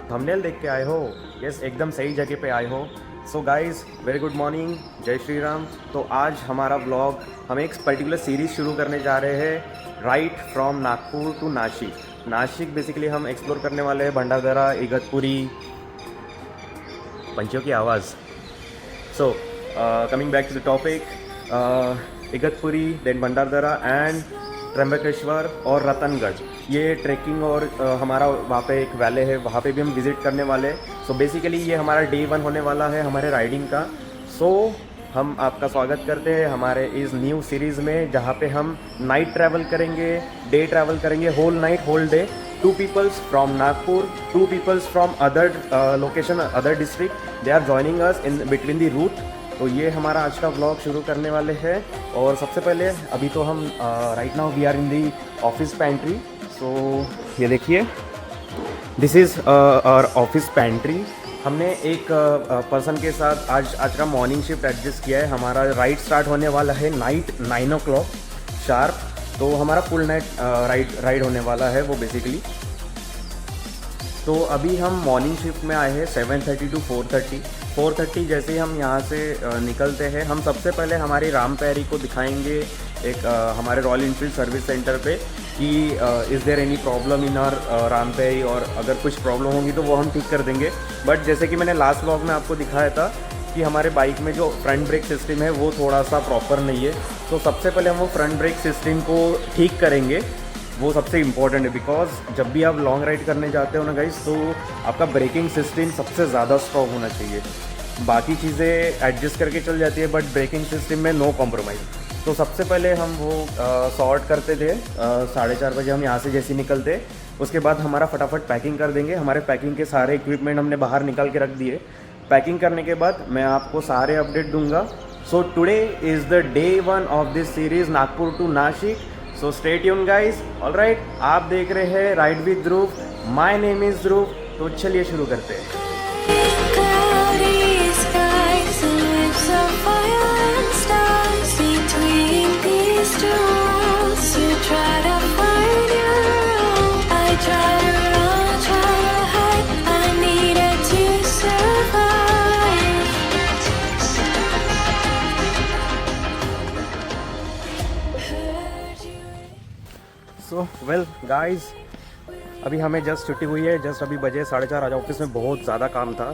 Thumbnail देख के आए हो? यस, एकदम सही जगह पे आए हो। So guys, very good morning, जय श्री राम। तो आज हमारा ब्लॉग, हम एक पर्टिकुलर सीरीज़ शुरू करने जा रहे हैं, right from Nagpur to Nashik. Nashik basically हम एक्सप्लोर करने वाले हैं, भंडारदरा, इगतपुरी, पंछियों की आवाज़। So coming back to the topic, Igatpuri, then Bhandardara and Trimbakeshwar और रतनगढ़, ये ट्रैकिंग और हमारा वहाँ पे एक वैले है, वहाँ पे भी हम विज़िट करने वाले हैं। सो बेसिकली ये हमारा डे 1 होने वाला है हमारे राइडिंग का। सो हम आपका स्वागत करते हैं हमारे इस न्यू सीरीज़ में, जहाँ पे हम नाइट ट्रैवल करेंगे, डे ट्रैवल करेंगे, whole night whole day. 2 peoples from Nagpur, 2 peoples from other location, other district, they are joining us in between the route. तो ये हमारा आज का व्लॉग शुरू करने वाले हैं। और सबसे पहले अभी तो हम right now we are in the office pantry. So ये देखिए, this is our office pantry. हमने एक पर्सन के साथ आज का मॉर्निंग शिफ्ट एडजस्ट किया है। हमारा राइड स्टार्ट होने वाला है नाइट 9 o'clock शार्प। तो हमारा फुल नाइट राइड होने वाला है वो बेसिकली। तो अभी हम मॉर्निंग शिफ्ट में आए हैं 7:30 to 4:30। 4:30 जैसे ही हम यहाँ से निकलते हैं, हम सबसे पहले हमारी राम पैरी को दिखाएंगे एक हमारे रॉयल इनफील्ड सर्विस सेंटर पे कि is there any problem in आर राम पैरी, और अगर कुछ प्रॉब्लम होगी तो वो हम ठीक कर देंगे। बट जैसे कि मैंने लास्ट व्लॉग में आपको दिखाया था कि हमारे बाइक में जो फ्रंट ब्रेक सिस्टम है वो थोड़ा सा प्रॉपर नहीं है। तो सबसे पहले हम वो फ्रंट ब्रेक सिस्टम को ठीक करेंगे, वो सबसे इम्पॉर्टेंट है। बिकॉज जब भी आप लॉन्ग राइड करने जाते हो ना गाइस, तो आपका ब्रेकिंग सिस्टम सबसे ज़्यादा स्ट्रॉन्ग होना चाहिए। बाकी चीज़ें एडजस्ट करके चल जाती है, बट ब्रेकिंग सिस्टम में नो कॉम्प्रोमाइज़। तो सबसे पहले हम वो सॉर्ट करते थे। 4:30 बजे हम यहाँ से जैसे निकलते, उसके बाद हमारा फटाफट पैकिंग कर देंगे। हमारे पैकिंग के सारे इक्विपमेंट हमने बाहर निकाल के रख दिए। पैकिंग करने के बाद मैं आपको सारे अपडेट दूंगा। So today is the day 1 of this series Nagpur to Nashik. So stay tuned guys. Alright, आप देख रहे हैं ride with Dhruv, my name is Dhruv. तो चलिए शुरू करते हैं। सो वेल गाइस, अभी हमें जस्ट छुट्टी हुई है। जस्ट अभी बजे 4:30। आज ऑफिस में बहुत ज़्यादा काम था,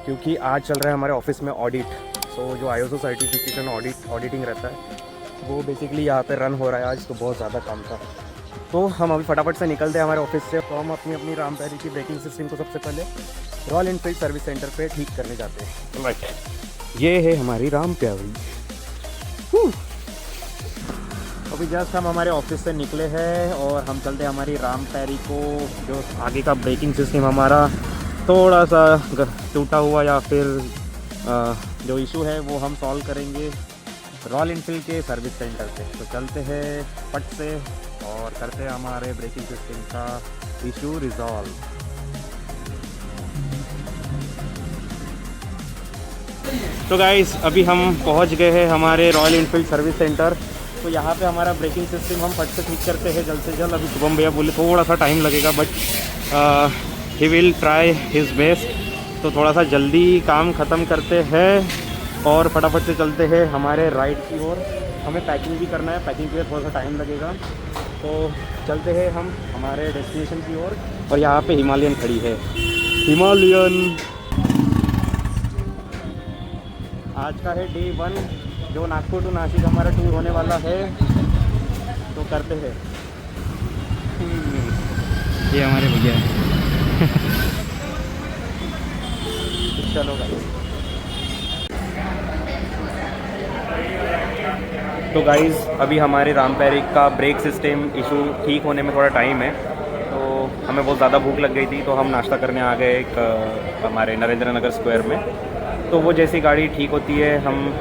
क्योंकि आज चल रहा है हमारे ऑफिस में ऑडिट। सो जो ISO सर्टिफिकेशन ऑडिटिंग रहता है, वो बेसिकली यहाँ पे रन हो रहा है आज। तो बहुत ज़्यादा काम था, तो हम अभी फटाफट से निकलते हैं हमारे ऑफिस से। तो हम अपनी राम पैरी की ब्रेकिंग सिस्टम को सबसे पहले रॉयल इनफील्ड सर्विस सेंटर पे ठीक करने जाते हैं। राइट, ये है हमारी राम पैरी। अभी जस्ट हम हमारे ऑफिस से निकले हैं और हम चलते हैं हमारी राम पैरी को। जो आगे का ब्रेकिंग सिस्टम हमारा थोड़ा सा टूटा हुआ या फिर जो इशू है वो हम सॉल्व करेंगे रॉयल इनफील्ड के सर्विस सेंटर पे। तो चलते हैं फट से और करते हैं हमारे ब्रेकिंग सिस्टम का इशू रिजॉल्व। तो गाइस, अभी हम पहुंच गए हैं हमारे रॉयल इनफील्ड सर्विस सेंटर। तो यहाँ पे हमारा ब्रेकिंग सिस्टम हम फट से ठीक करते हैं जल्द से जल्द। अभी शुभम भैया बोले थोड़ा सा टाइम लगेगा, but he will try his best. तो थोड़ा सा जल्दी काम ख़त्म करते हैं और फटाफट से चलते हैं हमारे राइड की ओर। हमें पैकिंग भी करना है, पैकिंग के लिए थोड़ा सा टाइम लगेगा। तो चलते हैं हम हमारे डेस्टिनेशन की ओर। और यहाँ पे हिमालयन खड़ी है, हिमालयन। आज का है डे 1, जो नागपुर टू नासिक हमारा टूर होने वाला है। तो करते हैं। ये हमारे भैया हैं। चलो गाइस। तो गाइस, अभी हमारे राम पैरी का ब्रेक सिस्टम इशू ठीक होने में थोड़ा टाइम है। तो हमें बहुत ज़्यादा भूख लग गई थी, तो हम नाश्ता करने आ गए एक हमारे नरेंद्र नगर स्क्वायर में। तो वो जैसी गाड़ी ठीक होती है, हम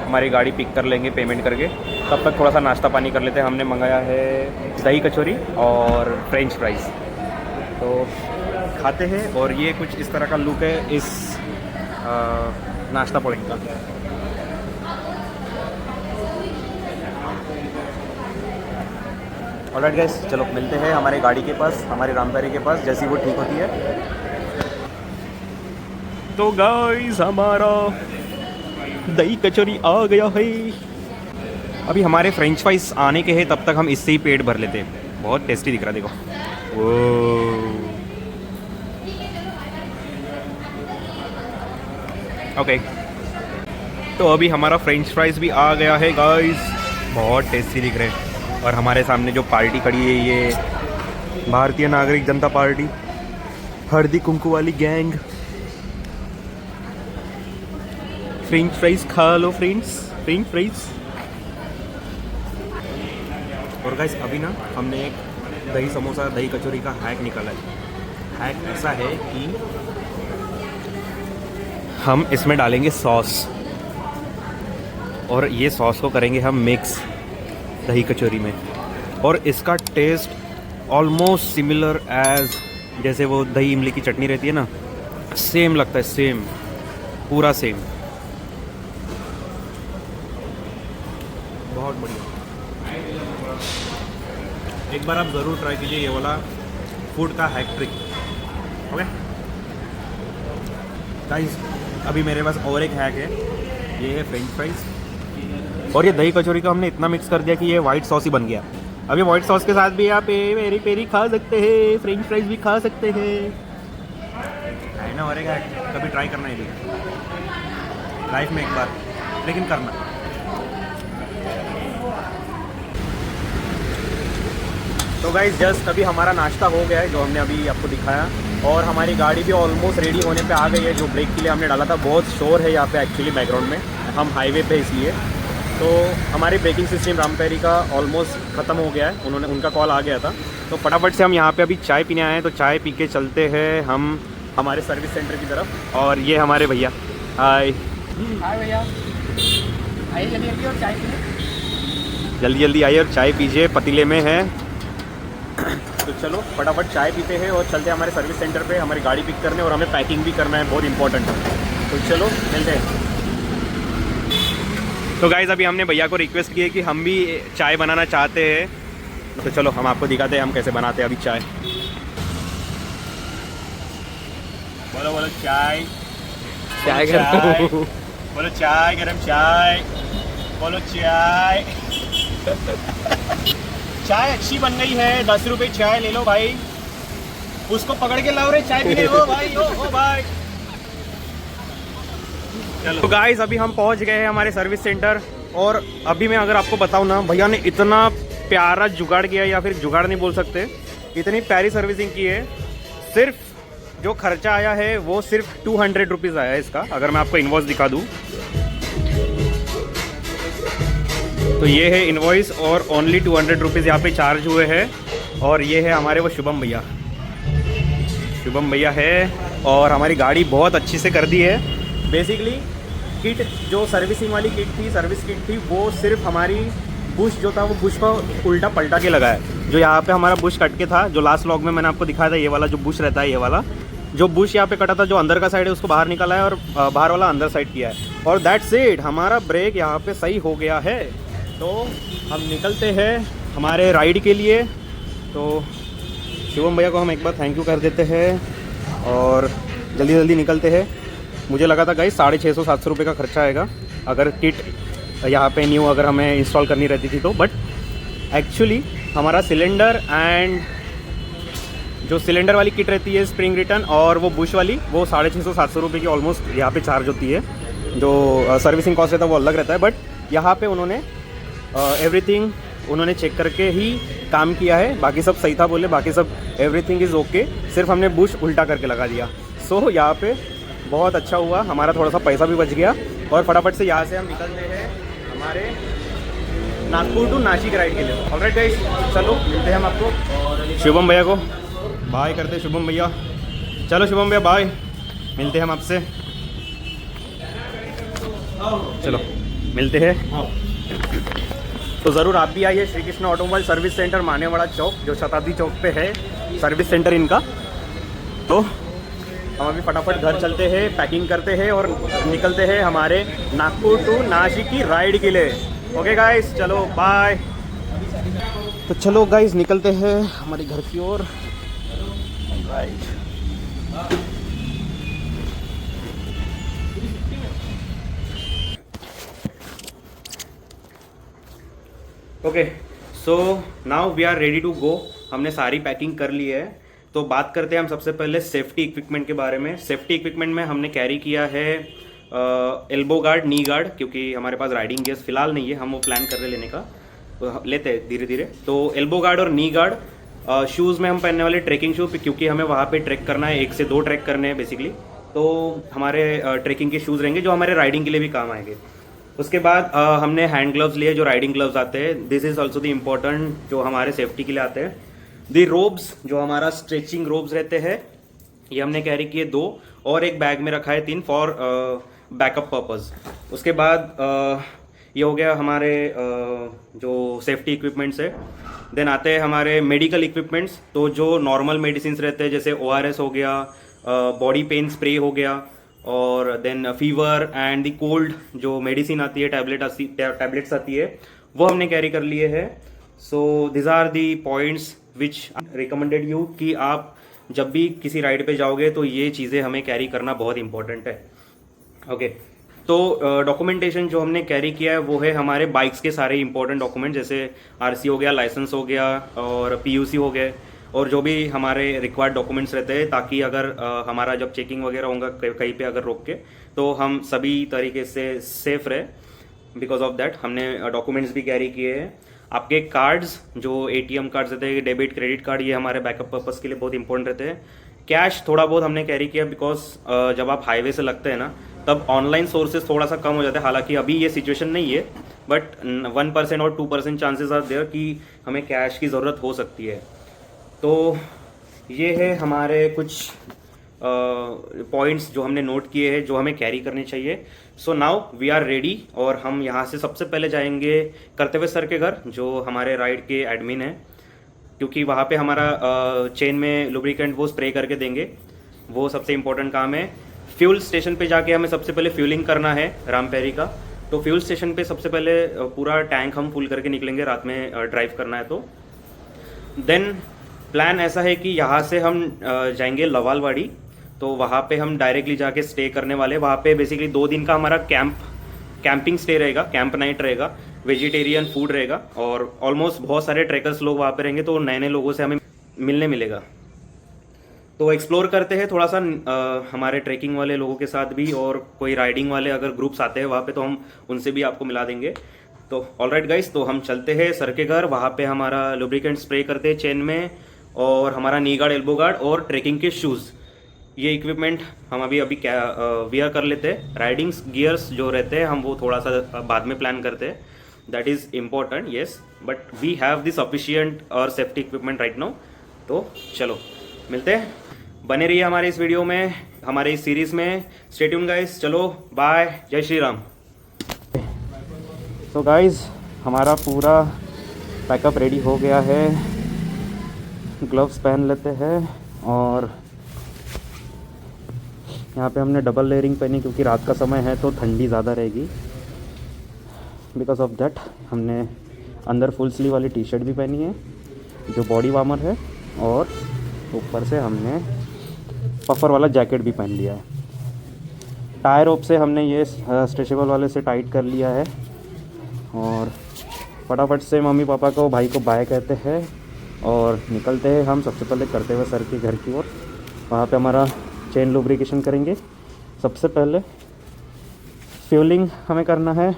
हमारी गाड़ी पिक कर लेंगे पेमेंट करके। तब तक थोड़ा सा नाश्ता पानी कर लेते हैं। हमने मंगाया है दही कचौरी और फ्रेंच फ्राइज़। तो खाते हैं। और ये कुछ इस तरह का लुक है इस नाश्ता पॉइंट का। ऑलराइट गाइस, चलो मिलते हैं हमारे गाड़ी के पास, हमारे रामपेरी के पास, जैसी वो ठीक होती है। तो गाइस हमारा दही कचौरी आ गया है। अभी हमारे फ्रेंच फ्राइज आने के हैं, तब तक हम इससे ही पेट भर लेते हैं। बहुत टेस्टी दिख रहा है, देखो। वो ओके, तो अभी हमारा फ्रेंच फ्राइज भी आ गया है गाइस, बहुत टेस्टी दिख रहे हैं। और हमारे सामने जो पार्टी खड़ी है, ये भारतीय नागरिक जनता पार्टी, हल्दी कुंकू वाली गैंग। फ्रेंच फ्राइज खा लो फ्रेंड्स, फ्रेंच फ्राइज। और गाइस अभी ना हमने एक दही समोसा दही कचौरी का हैक निकाला है। हैक ऐसा है कि हम इसमें डालेंगे सॉस, और ये सॉस को करेंगे हम मिक्स दही कचौरी में, और इसका टेस्ट ऑलमोस्ट सिमिलर एज जैसे वो दही इमली की चटनी रहती है ना, सेम लगता है, सेम, पूरा सेम। बहुत बढ़िया, एक बार आप ज़रूर ट्राई कीजिए ये वाला फूड का हैक ट्रिक। ओके गाइस, अभी मेरे पास और एक हैक है, ये है फ्रेंच फ्राइज। और ये दही कचौरी का हमने इतना मिक्स कर दिया कि ये वाइट सॉस ही बन गया। अब ये वाइट सॉस के साथ भी आप पेरी पेरी खा सकते हैं, फ्रेंच फ्राइज भी खा सकते हैं, है ना। और एक हैक कभी ट्राई करना ही लाइफ में एक बार, लेकिन करना। तो गाइस जस्ट अभी हमारा नाश्ता हो गया है, जो हमने अभी आपको दिखाया, और हमारी गाड़ी भी ऑलमोस्ट रेडी होने पे आ गई है। जो ब्रेक के लिए हमने डाला था, बहुत शोर है यहाँ पे एक्चुअली बैकग्राउंड में, हम हाईवे पे इसलिए। तो हमारी ब्रेकिंग सिस्टम रामपेरी का ऑलमोस्ट ख़त्म हो गया है, उनका कॉल आ गया था। तो फटाफट से हम यहाँ पे अभी चाय पीने आए हैं, तो चाय पी के चलते हैं हम हमारे सर्विस सेंटर की तरफ। और ये हमारे भैया, हाय हाय भैया, आइए जल्दी जल्दी और चाय पीजिए। जल्दी जल्दी आइए और चाय पीजिए, पतीले में है। तो चलो फटाफट चाय पीते हैं और चलते हैं हमारे सर्विस सेंटर पे हमारी गाड़ी पिक करने, और हमें पैकिंग भी करना है, बहुत इंपॉर्टेंट है। तो चलो मिलते हैं। तो गाइज़ अभी हमने भैया को रिक्वेस्ट की है कि हम भी चाय बनाना चाहते हैं, तो चलो हम आपको दिखाते हैं हम कैसे बनाते हैं अभी चाय। बोलो बोलो चाय, चाय बोलो चाय, गरम चाय, बोलो चाय। चाय अच्छी बन गई है, 10 रुपये चाय ले लो भाई। उसको पकड़ के लाओ रे चाय पीने, ओ भाई, ओ भाई। चलो तो गाइस अभी हम पहुंच गए हैं हमारे सर्विस सेंटर, और अभी मैं अगर आपको बताऊं ना, भैया ने इतना प्यारा जुगाड़ किया, या फिर जुगाड़ नहीं बोल सकते, इतनी प्यारी सर्विसिंग की है। सिर्फ जो खर्चा आया है वो सिर्फ 200 रुपीज़ आया है इसका, अगर मैं आपको इनवॉइस दिखा दूँ तो ये है इनवॉइस, और ओनली 200 रुपीज़ यहाँ पे चार्ज हुए हैं। और ये है हमारे वो शुभम भैया, शुभम भैया है, और हमारी गाड़ी बहुत अच्छी से कर दी है। बेसिकली किट, जो सर्विसिंग वाली किट थी, सर्विस किट थी, वो सिर्फ हमारी बुश जो था, वो बुश को उल्टा पलटा के लगा है। जो यहाँ पे हमारा बुश कट के था, जो लास्ट व्लॉग में मैंने आपको दिखाया था, ये वाला जो बुश रहता है, ये वाला जो बुश यहाँ पे कटा था, जो अंदर का साइड है उसको बाहर निकाला है, और बाहर वाला अंदर साइड किया है। और दैट्स इट, हमारा ब्रेक यहाँ पे सही हो गया है। तो हम निकलते हैं हमारे राइड के लिए। तो शिवम भैया को हम एक बार थैंक यू कर देते हैं, और जल्दी जल्दी निकलते हैं। मुझे लगा था गाइस 650-700 रुपये का खर्चा आएगा अगर किट यहाँ पे न्यू अगर हमें इंस्टॉल करनी रहती थी तो, बट एक्चुअली हमारा सिलेंडर एंड जो सिलेंडर वाली किट रहती है स्प्रिंग रिटर्न, और वो बुश वाली, वो 650-700 रुपये की ऑलमोस्ट यहाँ पे चार्ज होती है। जो सर्विसिंग कॉस्ट रहता है वो अलग रहता है, बट यहाँ पे उन्होंने एवरीथिंग उन्होंने चेक करके ही काम किया है। बाकी सब सही था बोले, बाकी सब एवरीथिंग इज़ ओके, सिर्फ हमने बुश उल्टा करके लगा दिया। सो यहाँ पे बहुत अच्छा हुआ, हमारा थोड़ा सा पैसा भी बच गया। और फटाफट से यहाँ से हम निकलते हैं हमारे नागपुर टू नासिक राइड के लिए। ऑलराइट गाइस, चलो मिलते हैं हम आपको। शुभम भैया को बाय करते हैं, शुभम भैया, चलो शुभम भैया बाय, मिलते हैं हम आपसे, चलो मिलते हैं। तो ज़रूर आप भी आइए Shri Krishna automobile service centre, Manewada Chowk, जो शताब्दी चौक पे है सर्विस सेंटर इनका। तो हम अभी फटाफट घर चलते हैं, पैकिंग करते हैं और निकलते हैं हमारे नागपुर टू नासिक की राइड के लिए। ओके गाइस, चलो बाय। तो चलो गाइस निकलते हैं हमारे घर की ओर। Right, okay, so now we are ready to go. हमने सारी पैकिंग कर ली है। तो बात करते हैं हम सबसे पहले सेफ्टी इक्विपमेंट के बारे में। सेफ्टी इक्विपमेंट में हमने कैरी किया है एल्बो गार्ड, नी गार्ड, क्योंकि हमारे पास राइडिंग गियर्स फिलहाल नहीं है, हम वो प्लान कर रहे लेने का, तो लेते हैं धीरे धीरे। तो एल्बो गार्ड और नी गार्ड। शूज़ में हम पहनने वाले ट्रैकिंग शूज, क्योंकि हमें वहाँ पे ट्रैक करना है, 1 से 2 ट्रैक करने हैं बेसिकली। तो हमारे ट्रैकिंग के शूज़ रहेंगे जो हमारे राइडिंग के लिए भी काम आएंगे। उसके बाद हमने हैंड ग्लव्स लिए जो राइडिंग ग्लव्स आते हैं। This is also the important, जो हमारे सेफ्टी के लिए आते हैं। दी रोब्स, जो हमारा स्ट्रेचिंग रोब्स रहते हैं, ये हमने कैरी किए 2, और एक बैग में रखा है 3 फॉर बैकअप पर्पज़। उसके बाद ये हो गया हमारे जो सेफ्टी इक्विपमेंट्स है। देन आते हैं हमारे मेडिकल इक्विपमेंट्स। तो जो नॉर्मल मेडिसिन रहते हैं, जैसे ORS हो गया, बॉडी पेन स्प्रे हो गया, और then fever and the cold जो मेडिसिन आती है, टैबलेट्स आती है, वो हमने कैरी कर लिए है। So these are the points which recommended you कि आप जब भी किसी राइड पे जाओगे तो ये चीज़ें हमें कैरी करना बहुत इंपॉर्टेंट है। ओके, तो डॉक्यूमेंटेशन जो हमने कैरी किया है वो है हमारे बाइक्स के सारे इंपॉर्टेंट डॉक्यूमेंट, जैसे RC हो गया, लाइसेंस हो गया, और PUC हो गए, और जो भी हमारे रिक्वायर्ड डॉक्यूमेंट्स रहते हैं, ताकि अगर हमारा जब चेकिंग वगैरह होगा कहीं पे अगर रोक के, तो हम सभी तरीके से सेफ रहे। बिकॉज ऑफ दैट हमने डॉक्यूमेंट्स भी कैरी किए हैं। आपके कार्ड्स, जो ATM कार्ड्स रहते हैं, डेबिट क्रेडिट कार्ड, ये हमारे बैकअप पर्पज़ के लिए बहुत इंपॉर्टेंट रहते हैं। कैश थोड़ा बहुत हमने कैरी किया, बिकॉज जब आप हाईवे से लगते हैं ना, तब ऑनलाइन सोर्सेज थोड़ा सा कम हो जाते हैं। हालांकि अभी ये सिचुएशन नहीं है, बट 1% और 2% चांसेस आर देयर कि हमें कैश की ज़रूरत हो सकती है। तो ये है हमारे कुछ पॉइंट्स जो हमने नोट किए हैं, जो हमें कैरी करने चाहिए। So now we are ready, और हम यहाँ से सबसे पहले जाएंगे कर्तव्य सर के घर, जो हमारे राइड के एडमिन हैं, क्योंकि वहाँ पे हमारा चेन में लुब्रिकेंट वो स्प्रे करके देंगे। वो सबसे इम्पोर्टेंट काम है। फ्यूल स्टेशन पे जाके हमें सबसे पहले फ्यूलिंग करना है रामपेरी का। तो फ्यूल स्टेशन पे सबसे पहले पूरा टैंक हम फुल करके निकलेंगे, रात में ड्राइव करना है तो। देन प्लान ऐसा है कि यहाँ से हम जाएंगे लवालवाड़ी, तो वहाँ पे हम डायरेक्टली जाके स्टे करने वाले। वहाँ पे बेसिकली 2 दिन का हमारा कैंपिंग स्टे रहेगा, कैंप नाइट रहेगा, वेजिटेरियन फूड रहेगा, और ऑलमोस्ट बहुत सारे ट्रैकर्स लोग वहाँ पे रहेंगे, तो नए नए लोगों से हमें मिलने मिलेगा। तो एक्सप्लोर करते हैं थोड़ा सा हमारे ट्रैकिंग वाले लोगों के साथ भी, और कोई राइडिंग वाले अगर ग्रुप्स आते हैं वहाँ पे, तो हम उनसे भी आपको मिला देंगे। तो ऑलराइट गाइस, तो हम चलते हैं सर के घर। वहाँ पे हमारा लुब्रिकेंट स्प्रे करते हैं चेन में, और हमारा नी गार्ड, एल्बो गार्ड, और ट्रैकिंग के शूज़, ये इक्विपमेंट हम अभी वियर कर लेते हैं। राइडिंग गियर्स जो रहते हैं हम वो थोड़ा सा बाद में प्लान करते हैं, that is important, yes, but we have the sufficient और सेफ्टी इक्विपमेंट राइट नाउ। तो चलो मिलते हैं, बने रहिए हमारे इस वीडियो में, हमारे इस सीरीज़ में। स्टे ट्यून गाइस, चलो बाय, जय श्री राम। तो गाइस हमारा पूरा पैकअप रेडी हो गया है। ग्लव्स पहन लेते हैं, और यहाँ पे हमने डबल लेयरिंग पहनी, क्योंकि रात का समय है तो ठंडी ज़्यादा रहेगी। बिकॉज ऑफ दैट हमने अंदर फुल स्लीव वाली टी-शर्ट भी पहनी है जो बॉडी वार्मर है, और ऊपर से हमने पफर वाला जैकेट भी पहन लिया है। टायर रोप से हमने ये स्ट्रेचेबल वाले से टाइट कर लिया है, और फटाफट से मम्मी पापा को, भाई को बाय कहते हैं और निकलते हैं हम सबसे पहले करते हुए सर के घर की ओर। वहाँ पे हमारा चेन लुब्रिकेशन करेंगे। सबसे पहले फ्यूलिंग हमें करना है,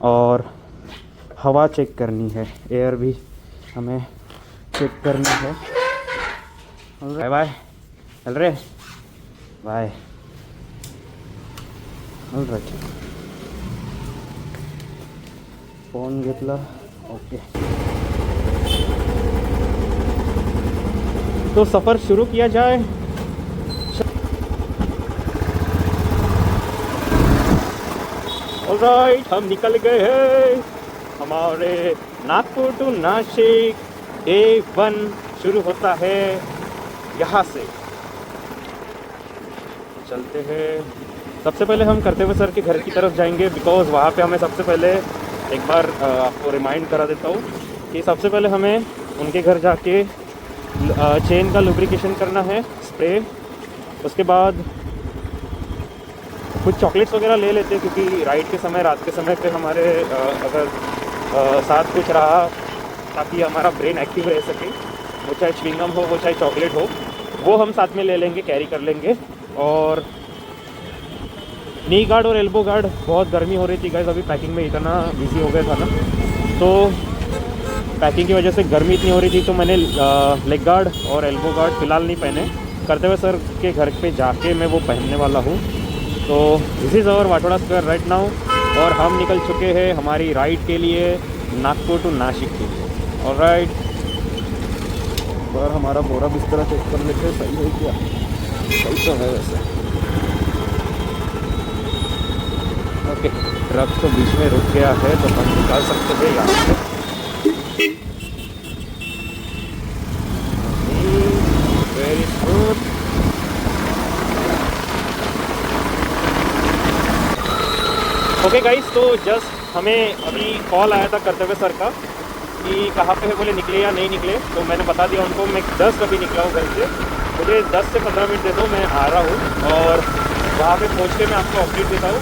और हवा चेक करनी है, एयर भी हमें चेक करनी है। बाय बाय, चल रहे बाय, ऑलराइट, फोन घेतला, ओके। तो सफ़र शुरू किया जाए। ऑलराइट, हम निकल गए हैं। हमारे नागपुर टू नासिक डे 1 शुरू होता है यहाँ से। चलते हैं। सबसे पहले हम करते हुए सर के घर की तरफ जाएंगे, बिकॉज़ वहाँ पे हमें सबसे पहले एक बार आपको रिमाइंड करा देता हूँ कि सबसे पहले हमें उनके घर जाके चेन का लुब्रिकेशन करना है, स्प्रे। उसके बाद कुछ चॉकलेट्स वगैरह ले लेते हैं, क्योंकि राइड के समय, रात के समय पे हमारे अगर साथ कुछ रहा ताकि हमारा ब्रेन एक्टिव रह सके, वो चाहे च्युइंगम हो, वो चाहे चॉकलेट हो, वो हम साथ में ले लेंगे, कैरी कर लेंगे। और नी गार्ड और एल्बो गार्ड, बहुत गर्मी हो रही थी गाइस, अभी पैकिंग में इतना बिजी हो गया था ना, तो पैकिंग की वजह से गर्मी इतनी हो रही थी, तो मैंने लेग गार्ड और एल्बो गार्ड फ़िलहाल नहीं पहने, करते हुए सर के घर पे जाके मैं वो पहनने वाला हूँ। तो this is our Watoda square right now, और हम निकल चुके हैं हमारी राइड के लिए, नागपुर टू नासिक के लिए। ऑलराइट, और हमारा बोरा बिस्तर चेक कर लेते हैं, सही है क्या? सही तो है वैसे। ओके, ट्रक तो बीच में रुक गया है, तो हम निकाल सकते हैं यहाँ से। Very good. ओके गाइस, तो जस्ट हमें अभी कॉल आया था करते हुए सर का कि कहाँ पे है, बोले निकले या नहीं निकले। तो मैंने बता दिया उनको मैं 10 अभी निकला हूँ घर से, मुझे 10 से 15 मिनट दे दो, मैं आ रहा हूँ। और वहाँ पे पहुँच के मैं आपको अपडेट देता हूँ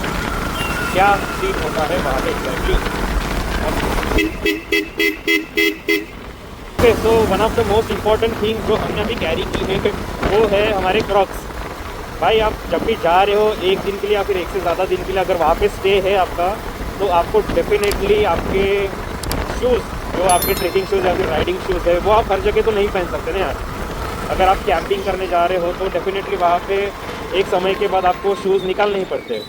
क्या सीन होता है वहाँ पे exactly. Okay, so one of the most important thing जो हमने अभी कैरी की है वो है हमारे क्रॉक्स। भाई आप जब भी जा रहे हो एक दिन के लिए या फिर एक से ज़्यादा दिन के लिए, अगर वहाँ पे स्टे है आपका, तो आपको डेफिनेटली आपके शूज़, जो आपके ट्रेकिंग शूज़ या फिर राइडिंग शूज़ है, वो आप हर जगह तो नहीं पहन सकते ना यार। अगर आप कैंपिंग करने जा रहे हो तो डेफिनेटली वहाँ पे एक समय के बाद आपको शूज़ निकालने ही पड़ते हैं।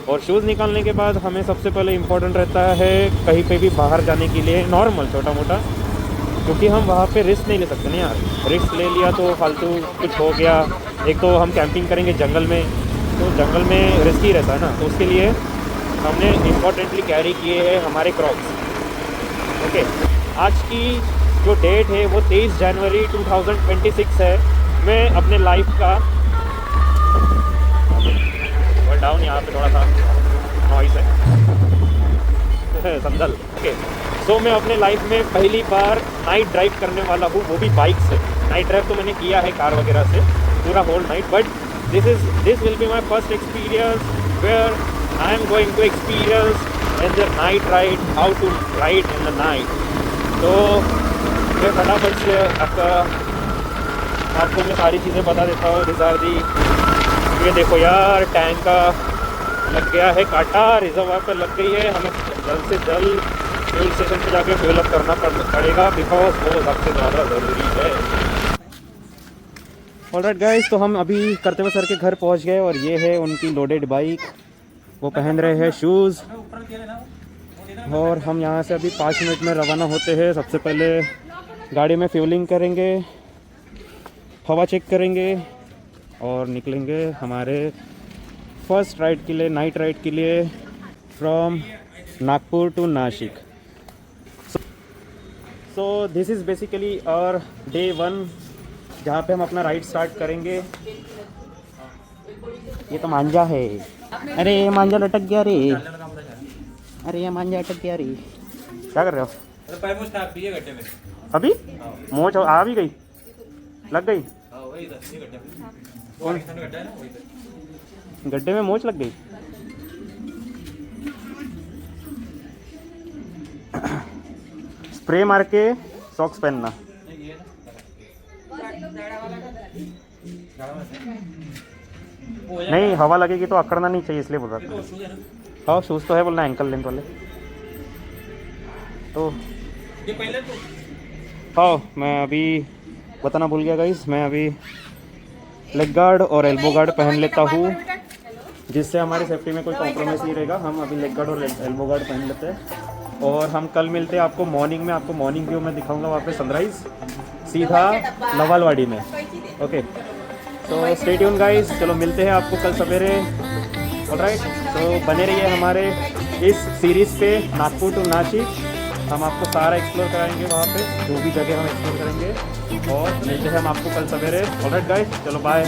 और शूज़ निकालने के बाद हमें सबसे पहले इम्पोर्टेंट रहता है कहीं पे भी बाहर जाने के लिए नॉर्मल छोटा मोटा, क्योंकि हम वहाँ पे रिस्क नहीं ले सकते ना यार। रिस्क ले लिया तो फालतू कुछ हो गया। एक तो हम कैंपिंग करेंगे जंगल में, तो जंगल में रिस्क ही रहता है ना, तो उसके लिए हमने इम्पोर्टेंटली कैरी किए हैं हमारे क्रॉक्स। ओके, आज की जो डेट है वो 23 जनवरी 2026 है। मैं अपने लाइफ का डाउन, यहाँ पे थोड़ा सा नॉइस है संदल। ओके, सो मैं अपने लाइफ में पहली बार नाइट ड्राइव करने वाला हूँ, वो भी बाइक से। नाइट ड्राइव तो मैंने किया है कार वगैरह से पूरा whole night, but this will be my first experience where I am going to experience in the night ride, how to ride in the night. तो मैं फटाफट से आपको मैं सारी चीज़ें बता देता हूँ। दिस आर दी, ये देखो यार, टैंक का लग गया है कांटा, रिजर्वायर पर लग गई है। हमें जल्द से जल्द फ्यूल स्टेशन पे जाके फ्यूल अप करना पड़ेगा, बिकॉज वो सबसे ज़्यादा ज़रूरी है। ऑलराइट गाइस, तो हम अभी करते हुए सर के घर पहुंच गए, और ये है उनकी लोडेड बाइक। वो पहन रहे हैं शूज़, और हम यहाँ से अभी 5 मिनट में रवाना होते हैं। सबसे पहले गाड़ी में फ्यूलिंग करेंगे, हवा चेक करेंगे, और निकलेंगे हमारे फर्स्ट राइड के लिए, नाइट राइड के लिए, from Nagpur to Nashik. So this is basically our day 1, जहाँ पे हम अपना राइड स्टार्ट करेंगे। ये तो मांझा है, अरे ये मांझा लटक गया रे, अरे ये मांझा अटक गया रे। क्या कर रहे हो अभी? मोच आ भी गई, लग गई गड्ढे में, मोच लग गई। स्प्रे मार के सॉक्स पहनना। नहीं, हवा लगेगी तो अकड़ना नहीं चाहिए, इसलिए बोल रहा था। हाँ, शूज़ तो है बोलना, एंकल लेंथ वाले। तो हाँ, मैं अभी बताना भूल गया गाइस, मैं अभी लेग गार्ड और एल्बो गार्ड पहन लेता हूँ, जिससे हमारी सेफ्टी में कोई कॉम्प्रोमाइज़ नहीं रहेगा। हम अभी लेग गार्ड और एल्बो गार्ड पहन लेते हैं, और हम कल मिलते हैं आपको मॉर्निंग में। आपको मॉर्निंग व्यू में दिखाऊंगा, वहाँ पे सनराइज़ सीधा लवालवाड़ी में। ओके, तो स्टे ट्यून गाइस, चलो मिलते हैं आपको कल सवेरे। ऑलराइट, तो बने रहिए हमारे इस सीरीज़ पे, नागपुर टू नासिक। हम आपको सारा एक्सप्लोर कराएंगे, वहाँ पे जो भी जगह हम एक्सप्लोर करेंगे, और मिलते हैं हम आपको कल सवेरे। ऑलराइट गाइस, चलो बाय।